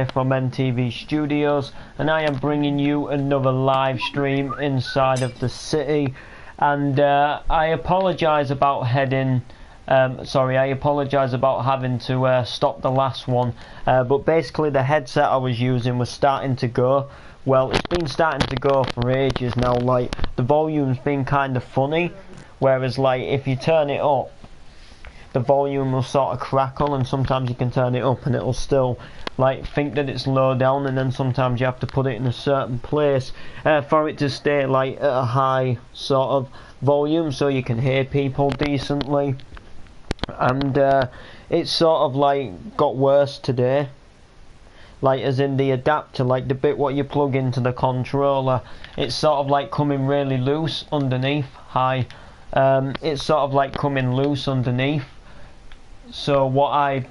from NTV Studios, and I am bringing you another live stream inside of the city. And I apologise about having to stop the last one, but basically the headset I was using was starting to go. Well, it's been starting to go for ages now. Like, the volume's been kind of funny, whereas like if you turn it up, the volume will sort of crackle, and sometimes you can turn it up and it'll still like think that it's low down, and then sometimes you have to put it in a certain place for it to stay like at a high sort of volume so you can hear people decently. And it's sort of like got worse today, like as in the adapter, like the bit what you plug into the controller, it's sort of like coming really loose underneath. It's sort of like coming loose underneath. So I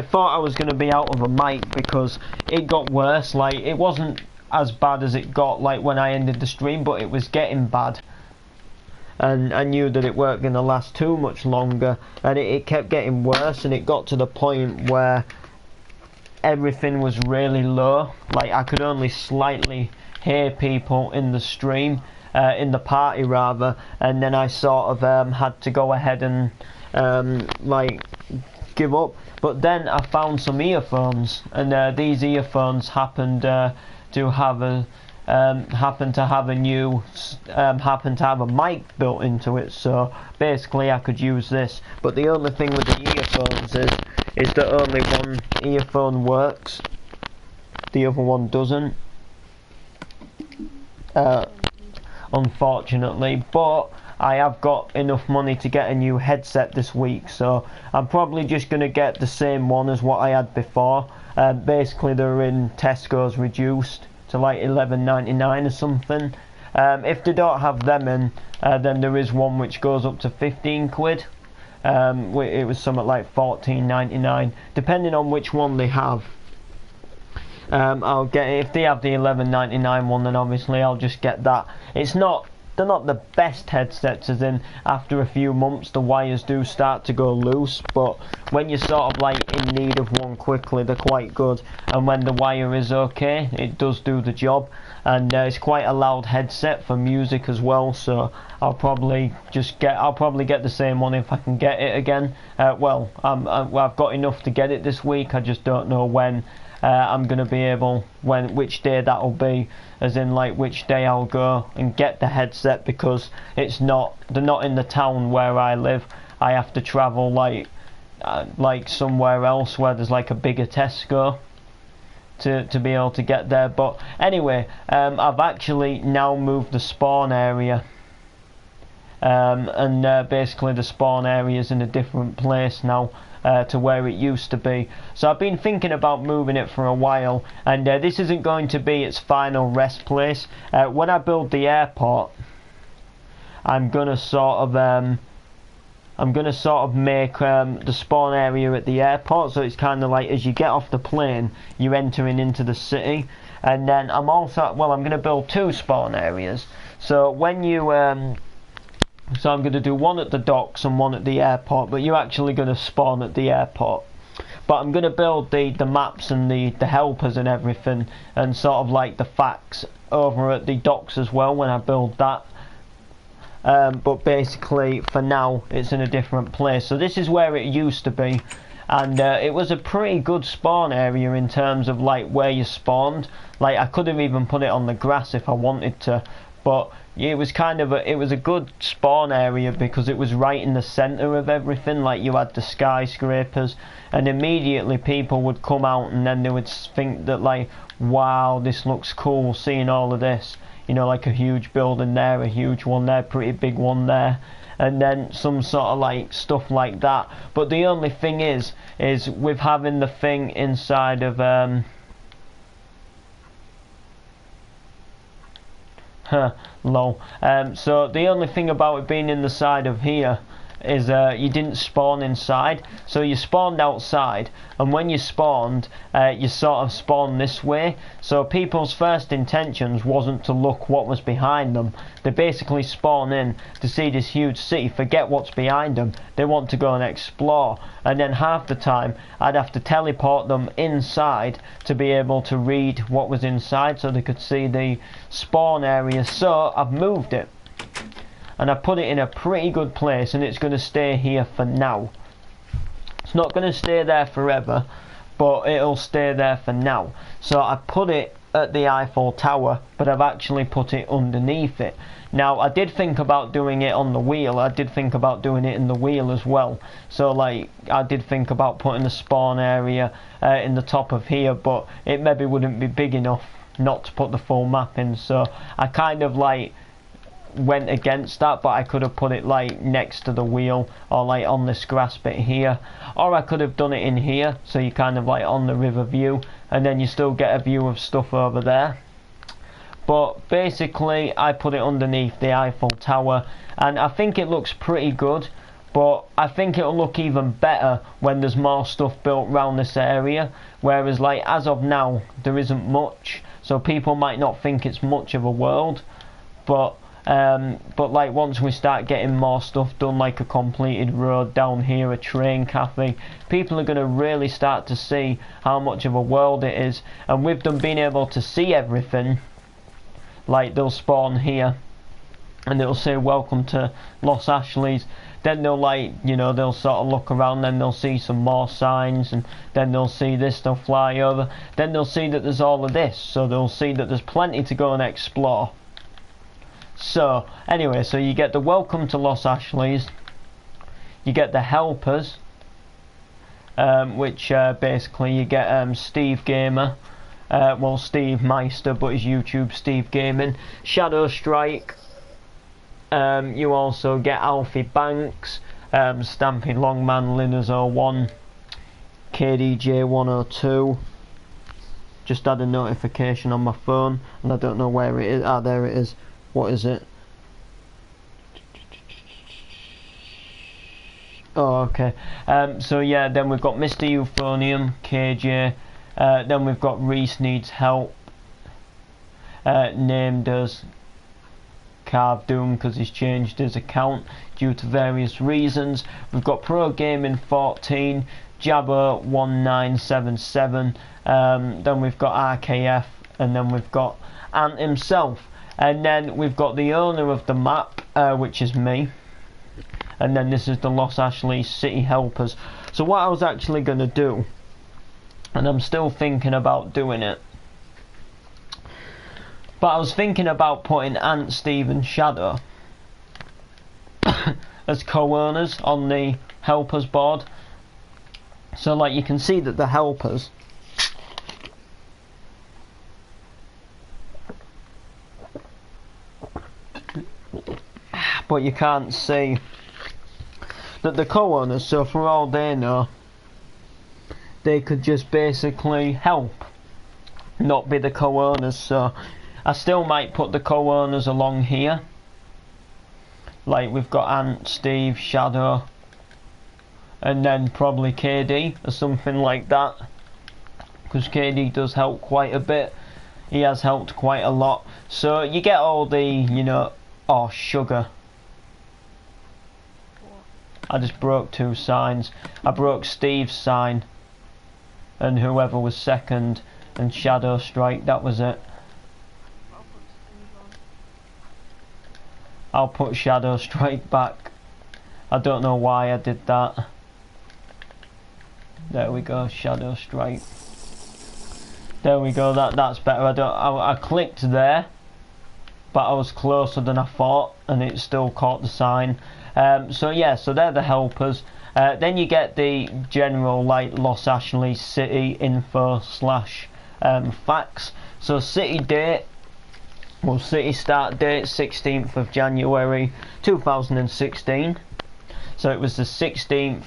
thought I was going to be out of a mic because it got worse. Like, it wasn't as bad as it got like when I ended the stream, but it was getting bad, and I knew that it weren't going to last too much longer, and it kept getting worse, and it got to the point where everything was really low. Like, I could only slightly hear people in the stream, in the party rather, and then I sort of had to go ahead and like give up. But then I found some earphones, and these earphones happened to have a mic built into it, so basically I could use this. But the only thing with the earphones is that only one earphone works, the other one doesn't, unfortunately. But I have got enough money to get a new headset this week, so I'm probably just going to get the same one as what I had before. Basically they're in Tesco's reduced to like $11.99 or something. If they don't have them in, then there is one which goes up to 15 quid. It was something like $14.99 depending on which one they have. I'll get it. If they have the $11.99 one, then obviously I'll just get that. They're not the best headsets, as in after a few months the wires do start to go loose, but when you're sort of like in need of one quickly, they're quite good, and when the wire is okay, it does do the job. And it's quite a loud headset for music as well, so I'll probably get the same one if I can get it again. I've got enough to get it this week, I just don't know when I'm going to be able, which day that'll be, as in like which day I'll go and get the headset, because they're not in the town where I live. I have to travel like somewhere else where there's like a bigger Tesco to be able to get there. But anyway, I've actually now moved the spawn area, and basically the spawn area is in a different place now to where it used to be. So I've been thinking about moving it for a while, and this isn't going to be its final rest place. When I build the airport, I'm gonna sort of make the spawn area at the airport, so it's kind of like as you get off the plane, you're entering into the city. And then I'm gonna build two spawn areas. So when you so I'm going to do one at the docks and one at the airport, but you're actually going to spawn at the airport. But I'm going to build the maps and the helpers and everything, and sort of like the facts over at the docks as well when I build that. But basically for now it's in a different place. So this is where it used to be, and it was a pretty good spawn area in terms of like where you spawned. Like, I could have even put it on the grass if I wanted to, but it was a good spawn area because it was right in the centre of everything. Like, you had the skyscrapers, and immediately people would come out and then they would think that like, wow, this looks cool, seeing all of this, you know, like a huge building there, a huge one there, pretty big one there, and then some sort of like stuff like that. But the only thing is with having the thing inside of lol. So the only thing about it being in the side of here is you didn't spawn inside, so you spawned outside, and when you spawned, you sort of spawned this way. So people's first intentions wasn't to look what was behind them. They basically spawn in to see this huge city, forget what's behind them, they want to go and explore, and then half the time I'd have to teleport them inside to be able to read what was inside so they could see the spawn area. So I've moved it, and I put it in a pretty good place, and it's going to stay here for now. It's not going to stay there forever, but it'll stay there for now. So I put it at the Eiffel Tower, but I've actually put it underneath it. Now I did think about doing it on the wheel, I did think about doing it in the wheel as well. So like I did think about putting the spawn area in the top of here, but it maybe wouldn't be big enough not to put the full map in. So I kind of like went against that, but I could have put it like next to the wheel, or like on this grass bit here, or I could have done it in here, so you kind of like on the river view, and then you still get a view of stuff over there. But basically I put it underneath the Eiffel Tower, and I think it looks pretty good, but I think it'll look even better when there's more stuff built around this area, whereas like as of now there isn't much, so people might not think it's much of a world. But like once we start getting more stuff done, like a completed road down here, a train cafe, people are going to really start to see how much of a world it is. And with them being able to see everything, like they'll spawn here and it'll say welcome to Los Ashleys, then they'll like, you know, they'll sort of look around, then they'll see some more signs, and then they'll see this, they'll fly over, then they'll see that there's all of this, so they'll see that there's plenty to go and explore. So anyway, so you get the welcome to Los Ashleys, you get the helpers, which basically you get Steve Gamer, well Steve Meister, but his YouTube Steve Gaming, Shadow Strike, you also get Alfie Banks, Stampy Longman, Linus01, KDJ102. Just had a notification on my phone and I don't know where it is. Ah, there it is. What is it? Oh, okay. So yeah, then we've got Mr. Euphonium, KJ. Then we've got Reese Needs Help, named as Carve Doom because he's changed his account due to various reasons. We've got Pro Gaming 14, Jabber 1977. Then we've got RKF, and then we've got Ant himself. And then we've got the owner of the map, which is me. And then this is the Los Ashleys City Helpers. So what I was actually going to do, and I'm still thinking about doing it, but I was thinking about putting Ant, Steve and Shadow as co-owners on the helpers board. So like you can see that the helpers, but you can't see that the co-owners, so for all they know, they could just basically help, not be the co-owners. So I still might put the co-owners along here, like we've got Ant, Steve, Shadow, and then probably KD or something like that, because KD does help quite a bit. He has helped quite a lot. So you get all the, you know, oh sugar, I just broke two signs. I broke Steve's sign and whoever was second, and Shadow Strike, that was it. I'll put Shadow Strike back. I don't know why I did that. There we go, Shadow Strike. There we go, that's better. I clicked there, but I was closer than I thought, and it still caught the sign. So yeah, so they're the helpers. Then you get the general like Los Ashleys City info slash facts. So city date, well city start date 16th of January 2016. So it was the 16th.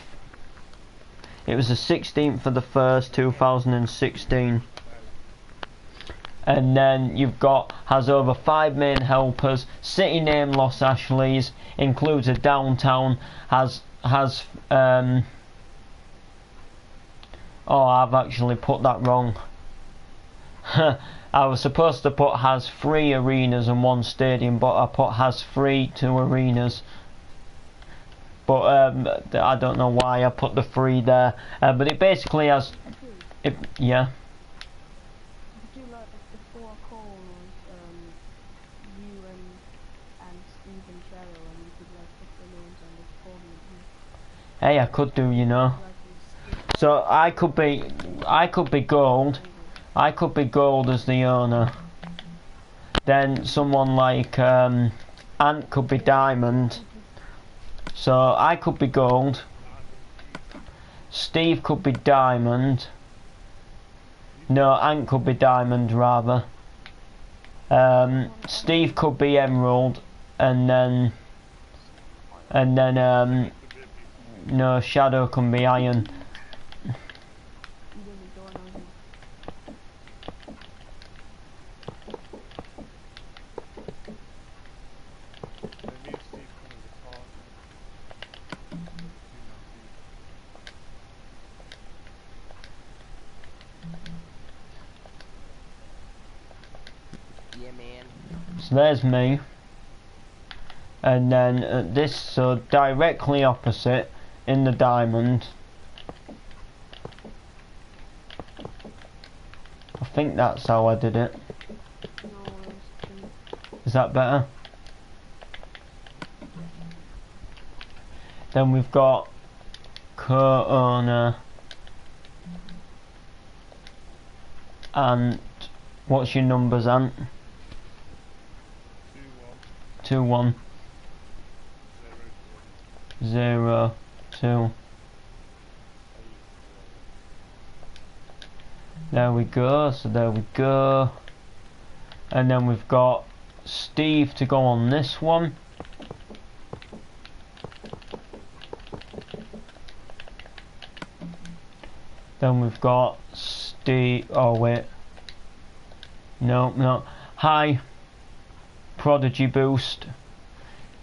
It was the 16th of the 1st 2016. And then you've got, has over 5 main helpers, city name Los Ashleys, includes a downtown, has oh, I've actually put that wrong. I was supposed to put has 3 arenas and 1 stadium, but I put has 2 arenas. But I don't know why I put the 3 there. But it basically has, yeah. Do like the 4 calls, you and Steve and Cheryl, and you could like put the names on the podium. Hey, I could do, you know. So I could be gold. I could be gold as the owner. Then someone like Ant could be diamond. So I could be gold. Steve could be diamond. No, Ant could be diamond rather. Steve could be emerald, and then no, Shadow can be iron. Yeah, man. So there's me. And then this, so directly opposite in the diamond. I think that's how I did it. Is that better? Then we've got co-owner and what's your numbers, Ant? 2-1 0-2. There we go, so there we go. And then we've got Steve to go on this one. Then we've got Steve, oh wait. No. Hi. Prodigy Boost.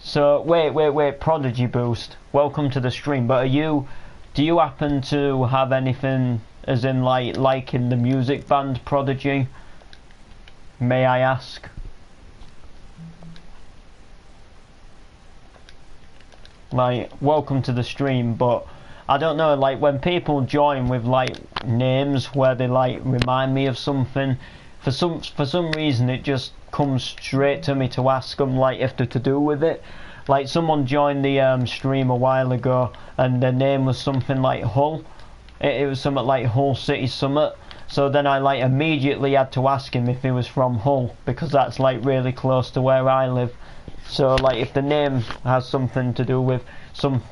So wait, Prodigy Boost. Welcome to the stream. But do you happen to have anything as in like in the music band Prodigy? May I ask? Like, welcome to the stream, but I don't know, like when people join with like names where they like remind me of something, for some reason it just comes straight to me to ask them like if they're to do with it. Like someone joined the stream a while ago and their name was something like Hull. It was something like Hull City Summit. So then I like immediately had to ask him if he was from Hull, because that's like really close to where I live. So like if the name has something to do with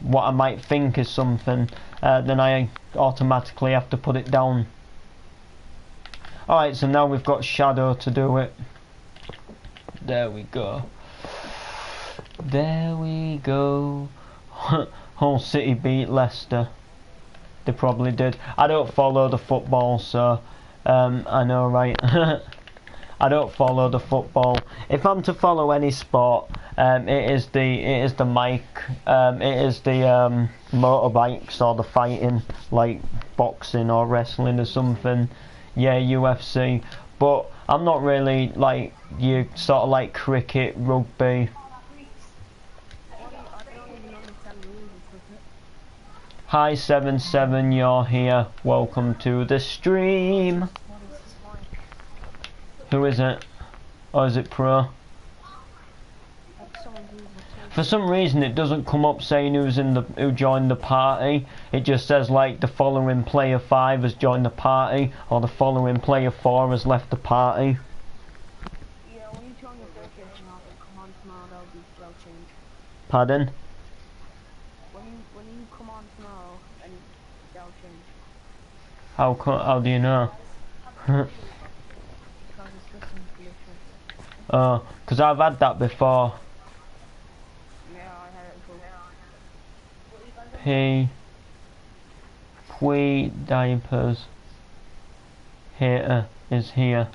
what I might think is something, then I automatically have to put it down. Alright, so now we've got Shadow to do it. There we go. There we go. Hull City beat Leicester. They probably did. I don't follow the football, so I know, right? I don't follow the football. If I'm to follow any sport, it is the mic, it is the motorbikes or the fighting, like boxing or wrestling or something. Yeah, UFC. But I'm not really like you sort of like cricket, rugby. Hi 77, you're here. Welcome to the stream. Who is it? Or is it Pro? For some reason it doesn't come up saying who joined the party. It just says like the following player 5 has joined the party, or the following player 4 has left the party. Yeah, when you join your PlayStation app and come on tomorrow, that'll change. Pardon? When you come on tomorrow, and that'll change. How do you know? Because it's listening to your shit. Oh, because I've had that before. Yeah, I had it before. Diapers hater is here.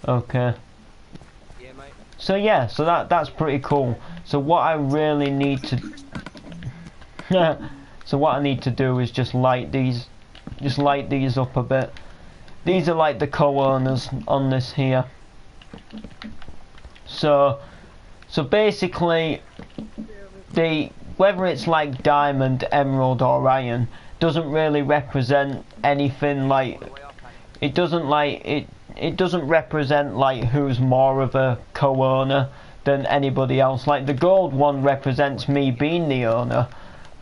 Okay. Yeah, mate. So yeah, so that's pretty cool. So what I really need to so what I need to do is just light these up a bit. These are like the co-owners on this here. So basically whether it's like diamond, emerald or iron doesn't really represent anything. Like it doesn't represent like who's more of a co-owner than anybody else. Like the gold one represents me being the owner,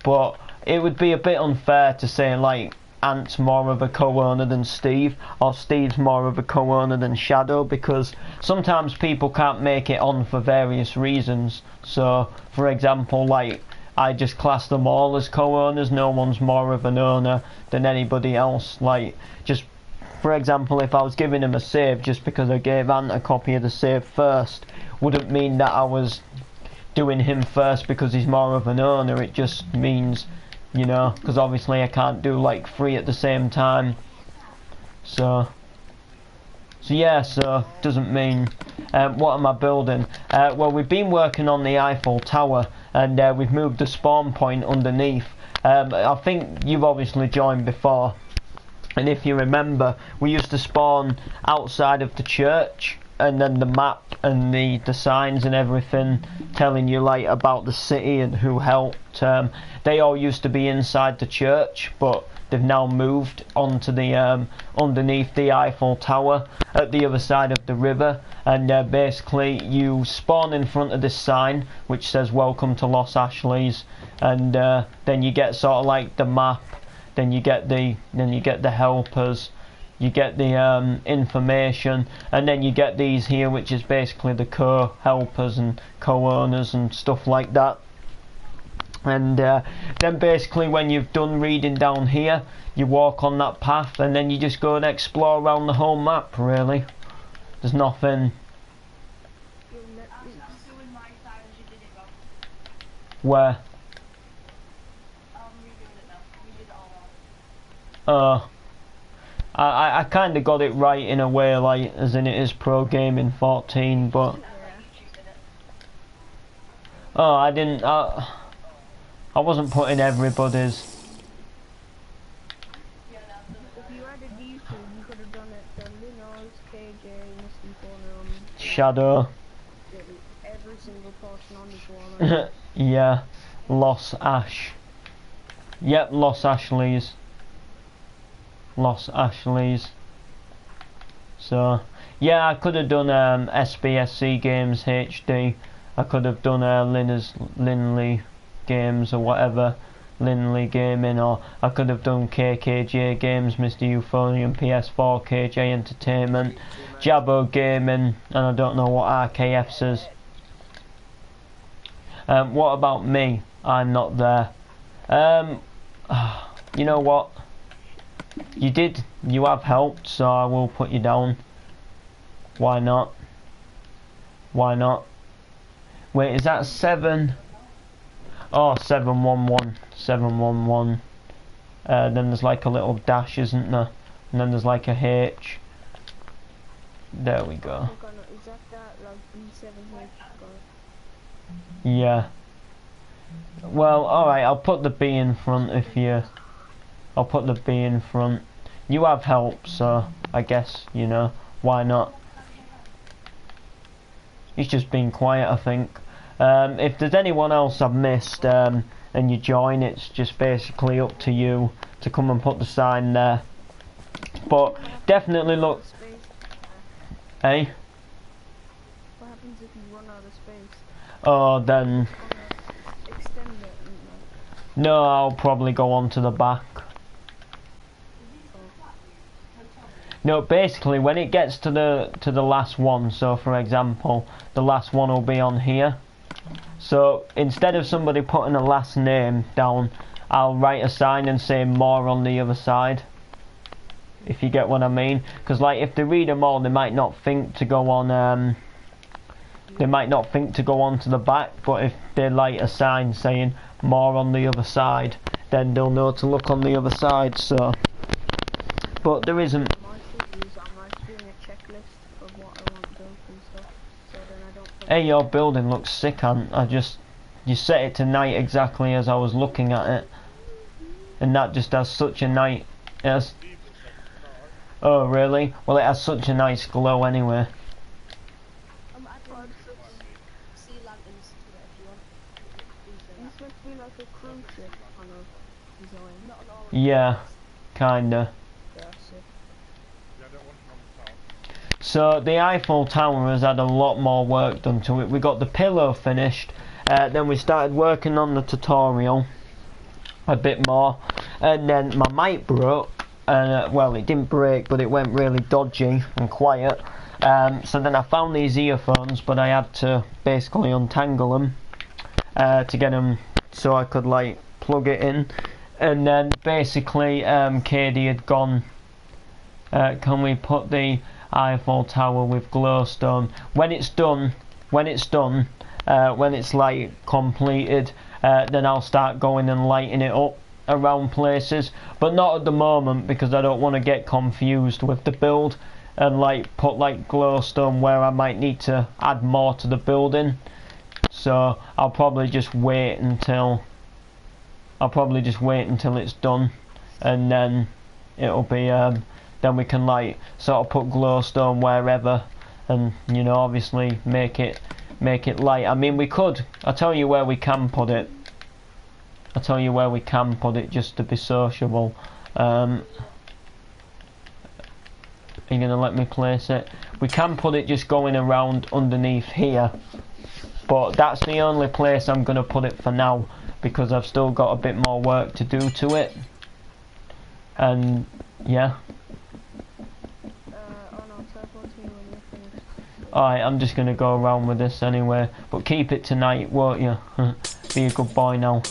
but it would be a bit unfair to say like Ant's more of a co-owner than Steve, or Steve's more of a co-owner than Shadow, because sometimes people can't make it on for various reasons. So for example, like I just class them all as co-owners. No one's more of an owner than anybody else. Like, just for example, if I was giving him a save just because I gave Ant a copy of the save first, wouldn't mean that I was doing him first because he's more of an owner. It just means, you know, because obviously I can't do like 3 at the same time. So yeah, so doesn't mean. What am I building? Well, we've been working on the Eiffel Tower, and we've moved the spawn point underneath. I think you've obviously joined before, and if you remember, we used to spawn outside of the church, and then the map and the signs and everything telling you like about the city and who helped. They all used to be inside the church, but they've now moved onto the underneath the Eiffel Tower at the other side of the river, and basically you spawn in front of this sign which says "Welcome to Los Ashleys," and then you get sort of like the map, then you get the helpers, you get the information, and then you get these here, which is basically the co-helpers and co-owners and stuff like that. And then basically when you've done reading down here, you walk on that path, and then you just go and explore around the whole map. Really, there's nothing. Where? I kind of got it right in a way, like as in it is Pro Gaming 14, but oh, I didn't. I wasn't putting everybody's. If you added these two, you could have done it to Lunos, KJ, Misty Corner, Shadow. every single person on this wall. Yeah, Los Ash. Yep, Los Ashleys. Los Ashleys. So yeah, I could have done SBSC Games HD. I could have done Linley Games or whatever, Linley Gaming, or I could have done KKJ Games, Mr. Euphonium, ps4, KJ Entertainment, Jabbo Gaming, and I don't know what RKF says. What about me? I'm not there. You know what? You have helped, so I will put you down. Why not? Why not? Wait, is that 7? Oh, 711. 711. Then there's like a little dash, isn't there? And then there's like a H. There we go. Is that like B7H? Yeah. Well, alright, I'll put the B in front if you... I'll put the B in front. You have help, so I guess, you know, why not? He's just been quiet, I think. If there's anyone else I've missed and you join, it's just basically up to you to come and put the sign there. But definitely look... Eh? What happens if you run out of space? Oh, then... Extend it. No, I'll probably go on to the back. No, basically when it gets to the last one, so for example, the last one will be on here. So instead of somebody putting a last name down, I'll write a sign and say more on the other side. If you get what I mean, because like if they read them all, they might not think to go on. They might not think to go on to the back, but if they light a sign saying more on the other side, then they'll know to look on the other side. So, but there isn't. checklist of what I want built and stuff, so then I don't forget. Hey, your building looks sick, Ant. You set it to night exactly as I was looking at it, and that just has such a nice. Oh really? Well, it has such a nice glow anyway. I'm adding sea lanterns to it if you want. This makes me like a cruise ship kind of design. Not an all. Yeah, kinda. Yeah, sick. So the Eiffel Tower has had a lot more work done to it. We got the pillow finished, then we started working on the tutorial a bit more, and then my mic broke. Well, it didn't break, but it went really dodgy and quiet. So then I found these earphones, but I had to basically untangle them to get them so I could like plug it in. And then basically Katie had gone, can we put the Eiffel Tower with glowstone? When it's done, when it's like completed, then I'll start going and lighting it up around places, but not at the moment because I don't want to get confused with the build and like put like glowstone where I might need to add more to the building. So I'll probably just wait until it's done, and then it'll be then we can like sort of put glowstone wherever, and you know, obviously make it light. I mean, we could, I'll tell you where we can put it just to be sociable. Are you gonna let me place it? We can put it just going around underneath here, but that's the only place I'm gonna put it for now because I've still got a bit more work to do to it. And yeah. Alright, I'm just gonna go around with this anyway, but keep it tonight, won't you? Be a good boy now.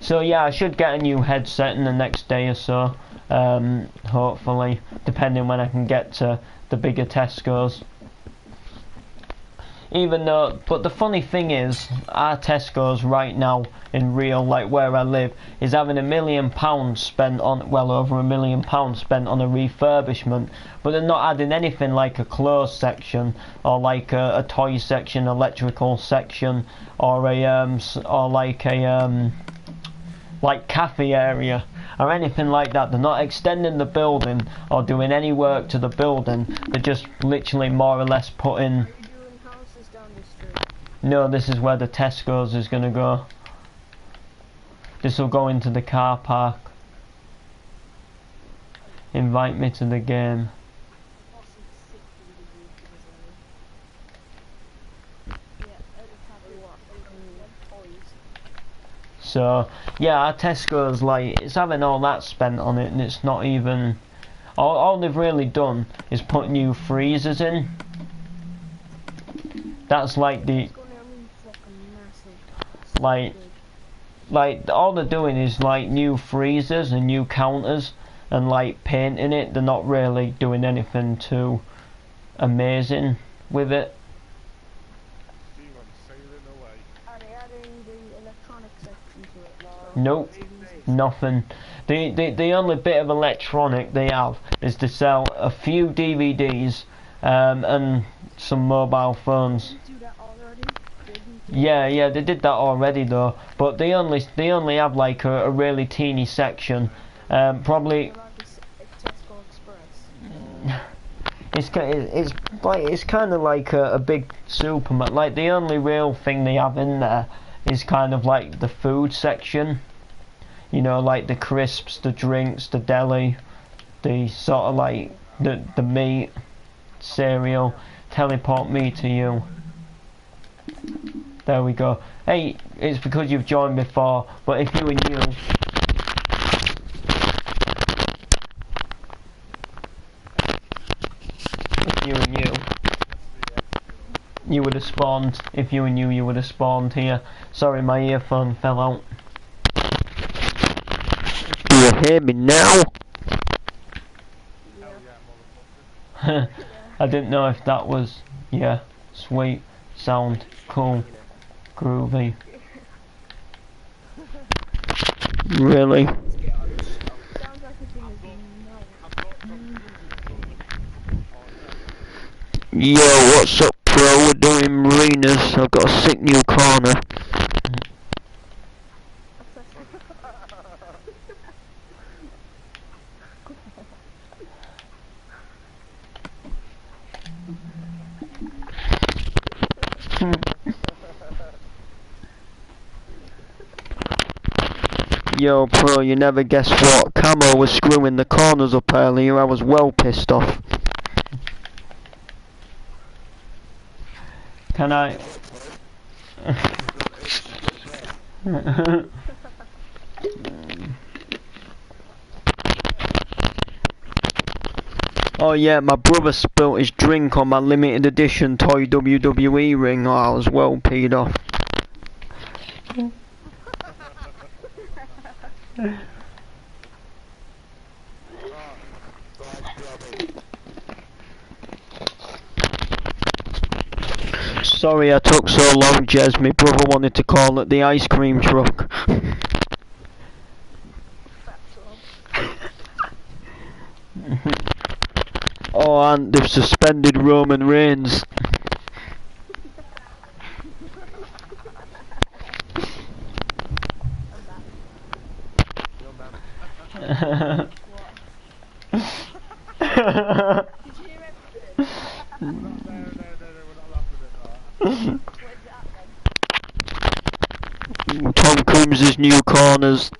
So yeah, I should get a new headset in the next day or so, hopefully, depending when I can get to the bigger Tesco's. But the funny thing is, our Tesco's right now in real, like where I live, is having £1 million spent on, well over £1 million spent on a refurbishment, but they're not adding anything like a clothes section or like a toy section, electrical section, or like cafe area or anything like that. They're not extending the building or doing any work to the building. They're just literally more or less putting. No, this is where the Tesco's is going to go. This will go into the car park. Invite me to the game. So, yeah, our Tesco's like, it's having all that spent on it, and it's not even. All they've really done is put new freezers in. That's like the. Like all they're doing is like new freezers and new counters and like painting it. They're not really doing anything too amazing with it. Are they adding the electronic section to it? Nope, nothing. The only bit of electronic they have is to sell a few DVDs and some mobile phones. Yeah, they did that already though, but they only have like a really teeny section. Probably. It's kind of like a big supermarket. Like the only real thing they have in there is kind of like the food section. You know, like the crisps, the drinks, the deli, the sort of like the meat, cereal. Teleport me to you. There we go. Hey, it's because you've joined before, but if you were new. If you were new, you would have spawned. If you were new, you would have spawned here. Sorry, my earphone fell out. Do you hear me now? I didn't know if that was. Yeah, sweet, sound, cool. Groovy. Really? Sounds like Yo, what's up, pro? We're doing marinas. I've got a sick new corner. Yo, pro, you never guess what? Camo was screwing the corners up earlier. I was well pissed off. Can I? Oh yeah, my brother spilt his drink on my limited edition toy WWE ring. Oh, I was well peed off. Sorry I took so long, Jez. My brother wanted to call it the ice cream truck. Oh, and they've suspended Roman Reigns. Did you hear everything? No, we're not laughing at that. What is that then? Tom Cruise's new corners.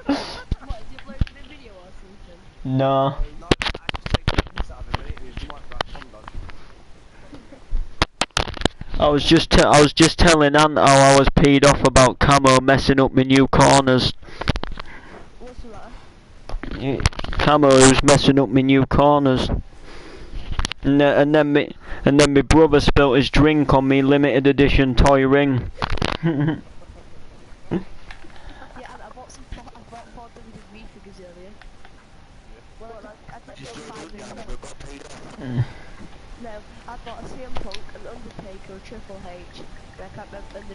What, is he uploading a video or something? No. No, I just take the piss out of him, mate. He's like that Tom does. I was just telling Ant how I was peed off about Camo messing up my new corners. What's the matter? Camo was messing up my new corners. And then my brother spilt his drink on me limited edition toy ring. Yeah, I bought four WWE figures earlier. Well, I did No, I bought a CM Punk, an Undertaker, a Triple H, and I can't remember, and the